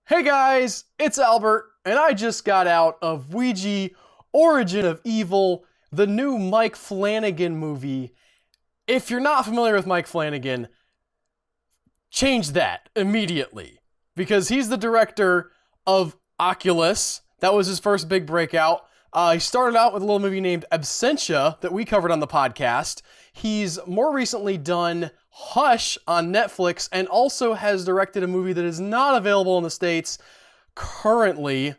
Hey guys, it's Albert, and I just got out of Ouija, Origin of Evil, the new Mike Flanagan movie. If you're not familiar with Mike Flanagan, change that immediately, because he's the director of Oculus. That was his first big breakout. He started out with a little movie named Absentia that we covered on the podcast. He's more recently done Hush on Netflix and also has directed a movie that is not available in the States currently.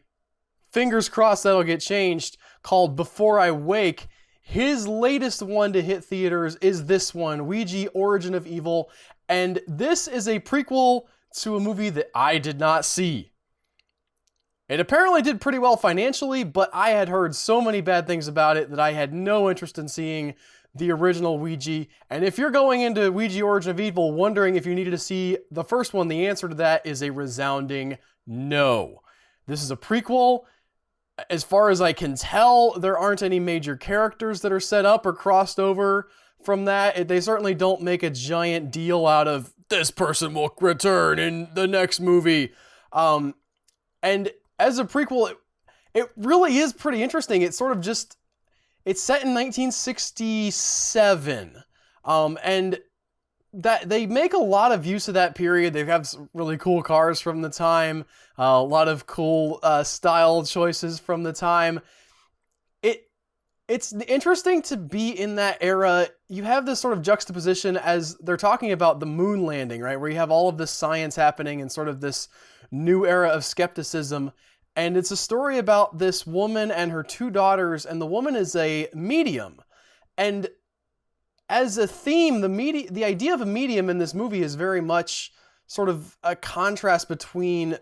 Fingers crossed that'll get changed, called Before I Wake. His latest one to hit theaters is this one, Ouija, Origin of Evil, and this is a prequel to a movie that I did not see. It apparently did pretty well financially, but I had heard so many bad things about it that I had no interest in seeing the original Ouija. And if you're going into Ouija Origin of Evil wondering if you needed to see the first one, the answer to that is a resounding no. This is a prequel. As far as I can tell, there aren't any major characters that are set up or crossed over from that. They certainly don't make a giant deal out of this person will return in the next movie. And as a prequel, it really is pretty interesting. It's sort of just, it's set in 1967. And that they make a lot of use of that period. They have some really cool cars from the time, a lot of cool style choices from the time. It's interesting to be in that era. You have this sort of juxtaposition as they're talking about the moon landing, right? Where you have all of this science happening and sort of this new era of skepticism. And it's a story about this woman and her two daughters, and the woman is a medium. And as a theme, the idea of a medium in this movie is very much sort of a contrast between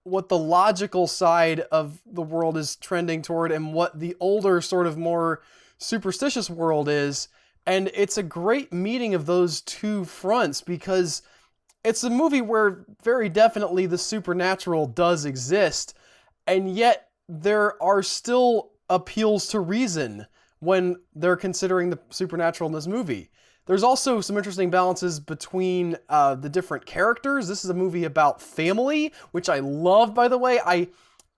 what the logical side of the world is trending toward and what the older, sort of more superstitious world is. And it's a great meeting of those two fronts, because it's a movie where very definitely the supernatural does exist, and yet there are still appeals to reason when they're considering the supernatural in this movie. There's also some interesting balances between the different characters. This is a movie about family, which I love, by the way. I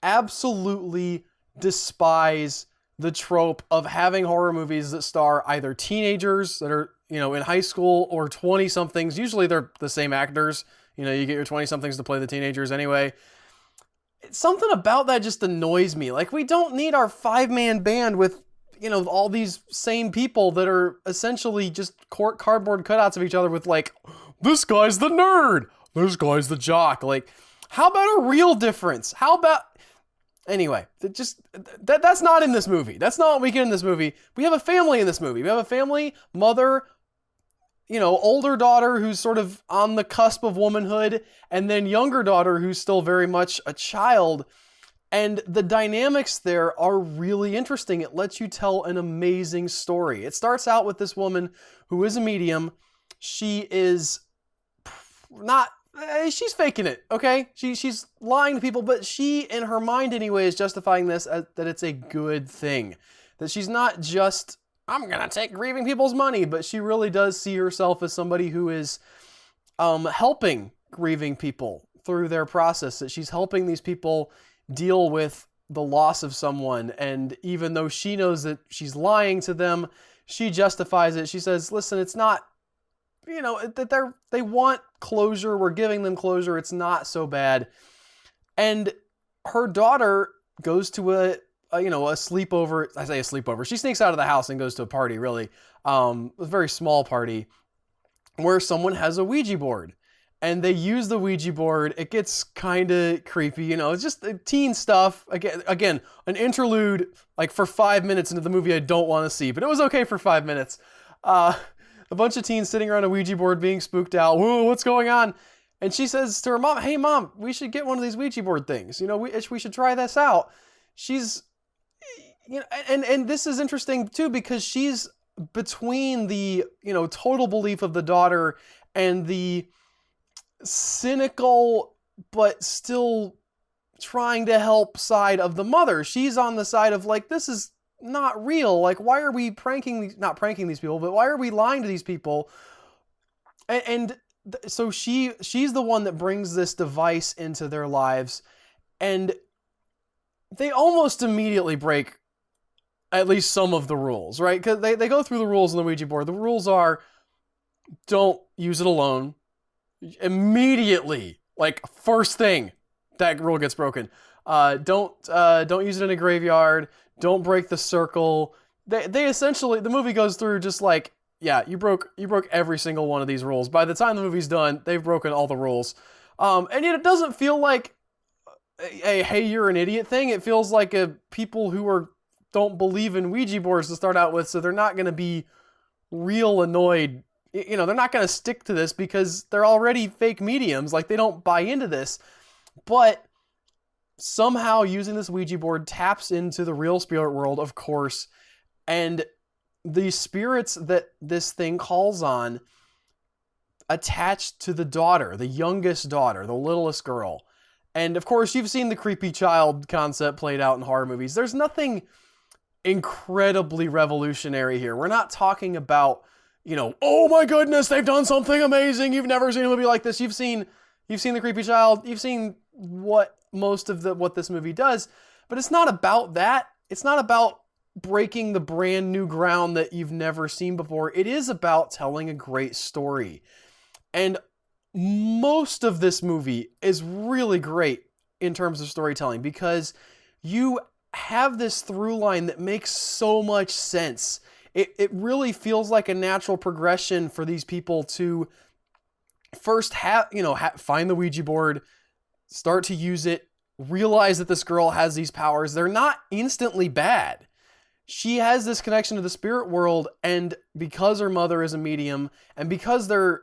absolutely despise the trope of having horror movies that star either teenagers that are, in high school, or 20-somethings. Usually they're the same actors. You get your 20-somethings to play the teenagers anyway. Something about that just annoys me. Like, we don't need our 5-man band with all these same people that are essentially just cardboard cutouts of each other with, like, this guy's the nerd, this guy's the jock. Like, how about a real difference? How about... Anyway, that's not in this movie. That's not what we get in this movie. We have a family in this movie. We have a family, mother, older daughter who's sort of on the cusp of womanhood, and then younger daughter who's still very much a child. And the dynamics there are really interesting. It lets you tell an amazing story. It starts out with this woman who is a medium. She is not, she's faking it, okay? She's lying to people, but she, in her mind anyway, is justifying this as that it's a good thing. That she's not just, I'm gonna take grieving people's money, but she really does see herself as somebody who is helping grieving people through their process. That she's helping these people deal with the loss of someone, and even though she knows that she's lying to them, she justifies it. She says, listen, it's not, that they want closure, we're giving them closure, it's not so bad. And her daughter goes to a sleepover. I say a sleepover, she sneaks out of the house and goes to a party, really, a very small party, where someone has a Ouija board. And they use the Ouija board. It gets kind of creepy, it's just teen stuff. Again, an interlude, like, for 5 minutes into the movie I don't want to see, but it was okay for 5 minutes. A bunch of teens sitting around a Ouija board being spooked out. Whoa, what's going on? And she says to her mom, hey mom, we should get one of these Ouija board things. We should try this out. She's, and this is interesting too, because she's between the, total belief of the daughter and the cynical but still trying to help side of the mother. She's on the side of, like, this is not real. Like, why are we not pranking these people, but why are we lying to these people? And so she's the one that brings this device into their lives, and they almost immediately break at least some of the rules, right? Because they go through the rules on the Ouija board. The rules are, don't use it alone. Immediately, like first thing, that rule gets broken. Don't use it in a graveyard. Don't break the circle. They essentially, the movie goes through just like, yeah, you broke every single one of these rules. By the time the movie's done, they've broken all the rules. And yet it doesn't feel like a hey, you're an idiot thing. It feels like a people who don't believe in Ouija boards to start out with, so they're not going to be real annoyed. You know, they're not going to stick to this because they're already fake mediums. Like, they don't buy into this. But somehow using this Ouija board taps into the real spirit world, of course, and the spirits that this thing calls on attached to the daughter, the youngest daughter, the littlest girl. And of course, you've seen the creepy child concept played out in horror movies. There's nothing incredibly revolutionary here. We're not talking about, you know, oh my goodness, they've done something amazing. You've never seen a movie like this. You've seen the creepy child. You've seen what this movie does, but it's not about that. It's not about breaking the brand new ground that you've never seen before. It is about telling a great story. And most of this movie is really great in terms of storytelling because you have this through line that makes so much sense. It really feels like a natural progression for these people to first find the Ouija board, start to use it, realize that this girl has these powers. They're not instantly bad. She has this connection to the spirit world, and because her mother is a medium, and because their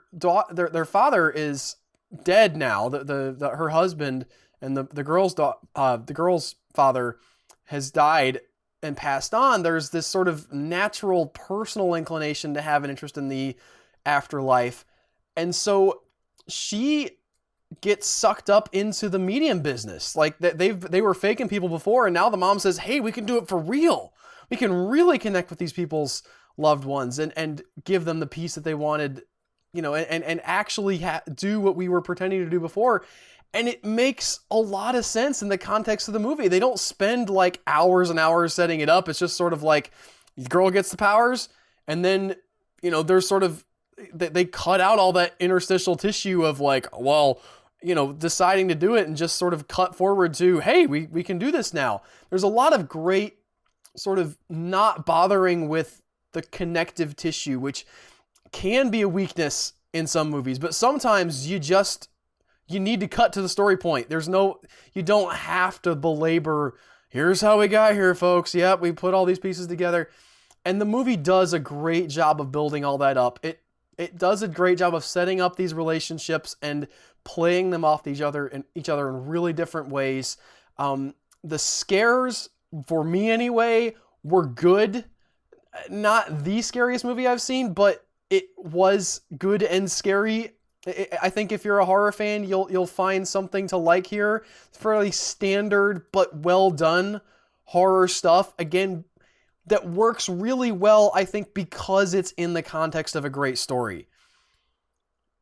father is dead now, her husband and the girl's father has died and passed on, there's this sort of natural personal inclination to have an interest in the afterlife. And so she gets sucked up into the medium business. Like they were faking people before, and now the mom says, hey, we can do it for real. We can really connect with these people's loved ones and give them the peace that they wanted, you know, and actually do what we were pretending to do before. And it makes a lot of sense in the context of the movie. They don't spend like hours and hours setting it up. It's just sort of like, the girl gets the powers, and then, you know, there's sort of, they cut out all that interstitial tissue of like, well, you know, deciding to do it, and just sort of cut forward to, hey, we can do this now. There's a lot of great sort of not bothering with the connective tissue, which can be a weakness in some movies, but sometimes you need to cut to the story point. You don't have to belabor, here's how we got here, folks. Yep, we put all these pieces together. And the movie does a great job of building all that up. It does a great job of setting up these relationships and playing them off each other in really different ways. The scares, for me anyway, were good. Not the scariest movie I've seen, but it was good and scary. I think if you're a horror fan, you'll find something to like here. It's fairly standard but well done horror stuff. Again, that works really well, I think, because it's in the context of a great story.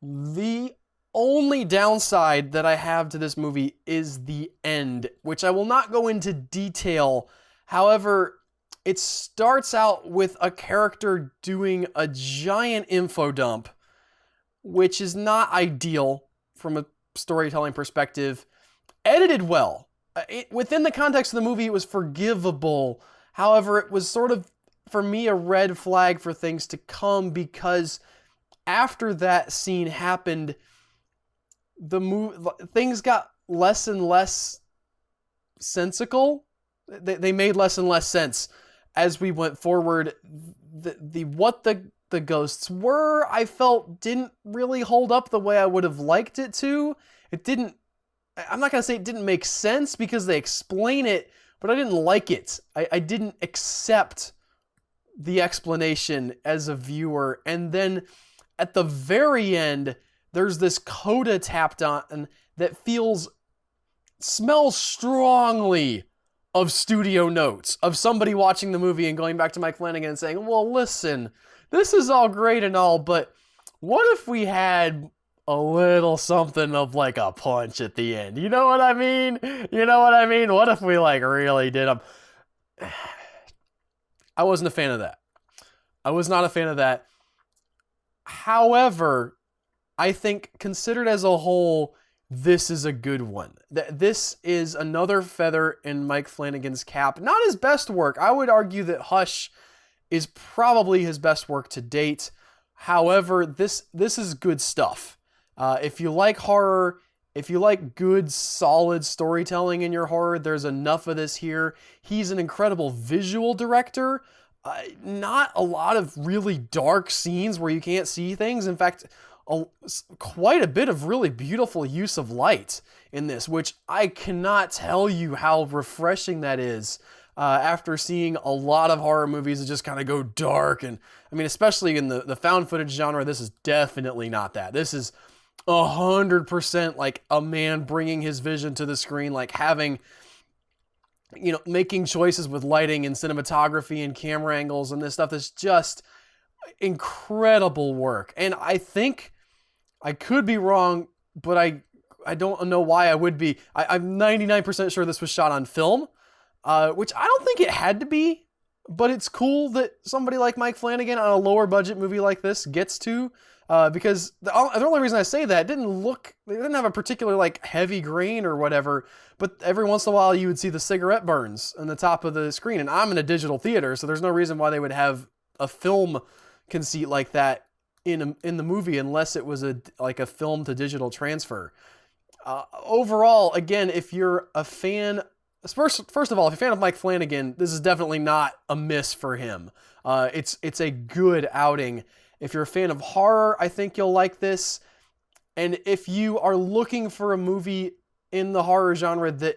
The only downside that I have to this movie is the end, which I will not go into detail. However, it starts out with a character doing a giant info dump, which is not ideal from a storytelling perspective. Edited well. Within the context of the movie, it was forgivable. However, it was sort of, for me, a red flag for things to come, because after that scene happened, things got less and less sensical. They made less and less sense as we went forward. What the ghosts were, I felt, didn't really hold up the way I would have liked it to. I'm not going to say it didn't make sense because they explain it, but I didn't like it. I didn't accept the explanation as a viewer. And then at the very end, there's this coda tapped on that smells strongly of studio notes, of somebody watching the movie and going back to Mike Flanagan and saying, well, listen, this is all great and all, but what if we had a little something of like a punch at the end. You know what I mean? You know what I mean? What if we like really did them? I wasn't a fan of that. I was not a fan of that. However, I think considered as a whole, this is a good one. This is another feather in Mike Flanagan's cap. Not his best work. I would argue that Hush is probably his best work to date. However, this is good stuff. If you like horror, if you like good, solid storytelling in your horror, there's enough of this here. He's an incredible visual director. Not a lot of really dark scenes where you can't see things. In fact, quite a bit of really beautiful use of light in this, which I cannot tell you how refreshing that is after seeing a lot of horror movies that just kind of go dark. And I mean, especially in the found footage genre, this is definitely not that. This is 100% like a man bringing his vision to the screen, like having, you know, making choices with lighting and cinematography and camera angles and this stuff is just incredible work. And I think I could be wrong, but I don't know why I would be. I'm 99% sure this was shot on film, which I don't think it had to be, but it's cool that somebody like Mike Flanagan on a lower budget movie like this gets to, because the only reason I say that, it didn't have a particular like heavy grain or whatever, but every once in a while you would see the cigarette burns on the top of the screen, and I'm in a digital theater, so there's no reason why they would have a film conceit like that in the movie unless it was a film to digital transfer. Overall, again, if you're a fan, first of all, if you're a fan of Mike Flanagan, this is definitely not a miss for him. It's a good outing. If you're a fan of horror, I think you'll like this. And if you are looking for a movie in the horror genre that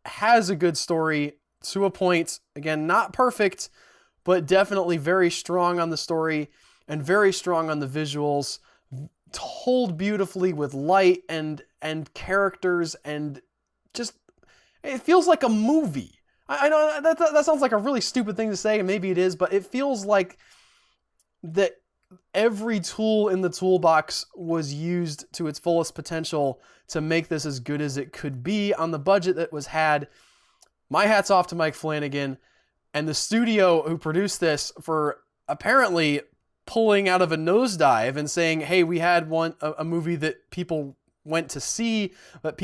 has a good story to a point, again, not perfect, but definitely very strong on the story and very strong on the visuals, told beautifully with light and characters, and just, it feels like a movie. I know that sounds like a really stupid thing to say, and maybe it is, but it feels like that every tool in the toolbox was used to its fullest potential to make this as good as it could be on the budget that was had. My hat's off to Mike Flanagan and the studio who produced this for apparently pulling out of a nosedive and saying, hey, we had a movie that people went to see, but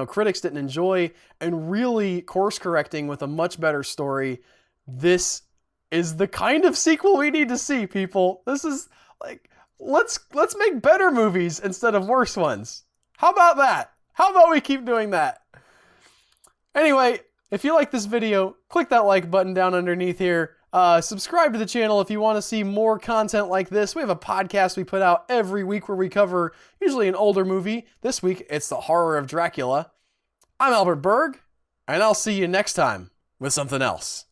critics didn't enjoy, and really course correcting with a much better story. This is the kind of sequel we need to see, people. This is like, let's make better movies instead of worse ones. How about that? How about we keep doing that? Anyway, if you like this video, click that like button down underneath here. Subscribe to the channel if you want to see more content like this. We have a podcast we put out every week where we cover usually an older movie. This week, it's The Horror of Dracula. I'm Albert Berg, and I'll see you next time with something else.